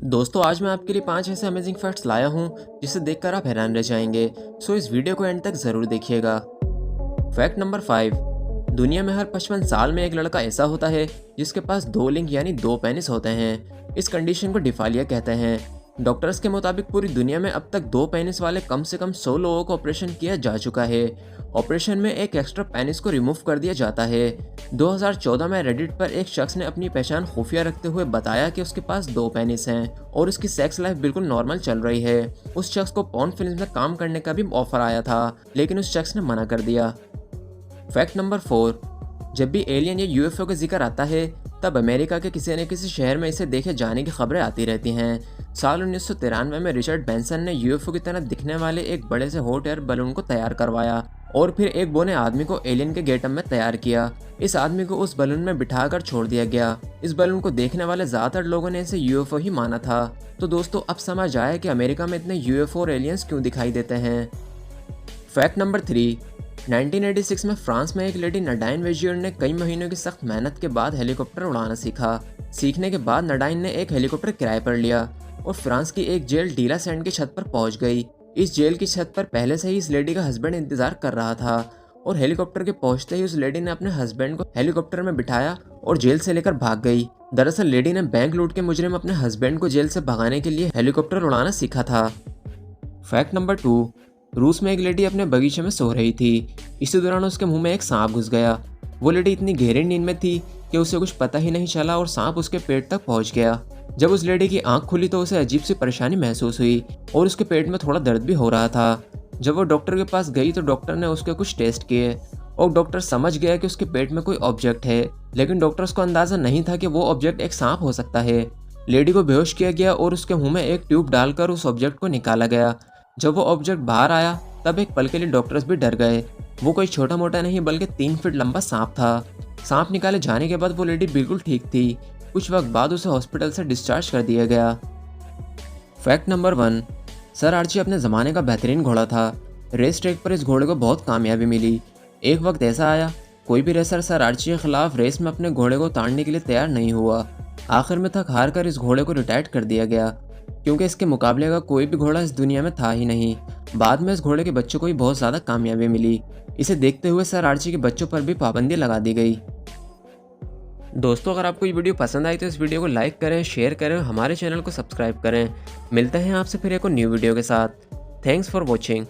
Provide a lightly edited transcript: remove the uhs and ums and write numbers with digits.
दोस्तों आज मैं आपके लिए 5 ऐसे अमेजिंग फैक्ट्स लाया हूँ जिसे देखकर आप हैरान रह जाएंगे। सो इस वीडियो को एंड तक ज़रूर देखिएगा। Fact number 5। दुनिया में हर 55 साल में एक लड़का ऐसा होता है जिसके पास 2 लिंग यानी 2 पेनिस होते हैं। इस कंडीशन को डिफालिया कहते हैं। डॉक्टर्स के मुताबिक पूरी दुनिया में अब तक 2 पेनिस वाले कम से कम 100 लोगों को ऑपरेशन किया जा चुका है। ऑपरेशन में एक एक्स्ट्रा पेनिस को रिमूव कर दिया जाता है। 2014 में रेडिट पर एक शख्स ने अपनी पहचान खुफिया रखते हुए बताया कि उसके पास 2 पेनिस हैं और उसकी सेक्स लाइफ बिल्कुल नॉर्मल चल रही है। उस शख्स को पॉर्न फिल्म में काम करने का भी ऑफर आया था, लेकिन उस शख्स ने मना कर दिया। Fact number 4। जब भी एलियन या यूएफओ का जिक्र आता है तब अमेरिका के किसी न किसी शहर में इसे देखे जाने की खबरें आती रहती हैं। साल 1993 में रिचर्ड बेंसन ने यूएफओ की तरह दिखने वाले एक बड़े से हॉट एयर बलून को तैयार करवाया और फिर एक बौने आदमी को एलियन के गेटअप में तैयार किया। इस आदमी को उस बलून में बिठाकर छोड़ दिया गया। इस बलून को देखने वाले ज्यादातर लोगों ने इसे यूएफओ ही माना था। तो दोस्तों अब समझ आया कि अमेरिका में इतने यूएफओ और एलियंस क्यों दिखाई देते हैं। Fact number 3। 1986 में फ्रांस में एक लेडी नडाइन वेजियर ने कई महीनों की सख्त मेहनत के बाद हेलीकॉप्टर उड़ाना सीखा। सीखने के बाद नडाइन ने एक हेलीकॉप्टर किराए पर लिया और फ्रांस की एक जेल डीला सैंड की छत पर पहुंच गई। इस जेल की छत पर पहले से ही इस लेडी का हस्बैंड इंतजार कर रहा था और हेलीकॉप्टर के पहुंचते ही उस लेडी ने अपने हस्बैंड को हेलीकॉप्टर में बिठाया और जेल से लेकर भाग गई। दरअसल लेडी ने बैंक लूट के मुजरिम अपने हस्बैंड को जेल से भगाने के लिए हेलीकॉप्टर उड़ाना सीखा था। Fact number 2। रूस में एक लेडी अपने बगीचे में सो रही थी। इसी दौरान उसके मुंह में एक सांप घुस गया। वो लेडी इतनी गहरी नींद में थी कि उसे कुछ पता ही नहीं चला और सांप उसके पेट तक पहुंच गया। जब उस लेडी की आंख खुली तो उसे अजीब सी परेशानी महसूस हुई और उसके पेट में थोड़ा दर्द भी हो रहा था। जब वो डॉक्टर के पास गई तो डॉक्टर ने उसके कुछ टेस्ट किए और डॉक्टर समझ गया कि उसके पेट में कोई ऑब्जेक्ट है, लेकिन डॉक्टर्स को अंदाजा नहीं था कि वो ऑब्जेक्ट एक सांप हो सकता है। लेडी को बेहोश किया गया और उसके मुंह में एक ट्यूब डालकर उस ऑब्जेक्ट को निकाला गया। जब वो ऑब्जेक्ट बाहर आया तब एक पल के लिए डॉक्टर्स भी डर गए। वो कोई छोटा मोटा नहीं बल्कि 3 फीट लंबा सांप था। सांप निकाले जाने के बाद वो लेडी बिल्कुल ठीक थी। कुछ वक्त बाद उसे हॉस्पिटल से डिस्चार्ज कर दिया गया। Fact number 1। सर आर्ची अपने ज़माने का बेहतरीन घोड़ा था। रेस ट्रैक पर इस घोड़े को बहुत कामयाबी मिली। एक वक्त ऐसा आया कोई भी रेसर सर आर्ची के खिलाफ रेस में अपने घोड़े को ताड़ने के लिए तैयार नहीं हुआ। आखिर में थक हार कर इस घोड़े को रिटायर कर दिया गया क्योंकि इसके मुकाबले का कोई भी घोड़ा इस दुनिया में था ही नहीं। बाद में इस घोड़े के बच्चों को भी बहुत ज़्यादा कामयाबी मिली। इसे देखते हुए सर आर्ची के बच्चों पर भी पाबंदी लगा दी गई। दोस्तों अगर आपको ये वीडियो पसंद आई तो इस वीडियो को लाइक करें, शेयर करें, हमारे चैनल को सब्सक्राइब करें। मिलते हैं आपसे फिर एक और न्यू वीडियो के साथ। Thanks for watching.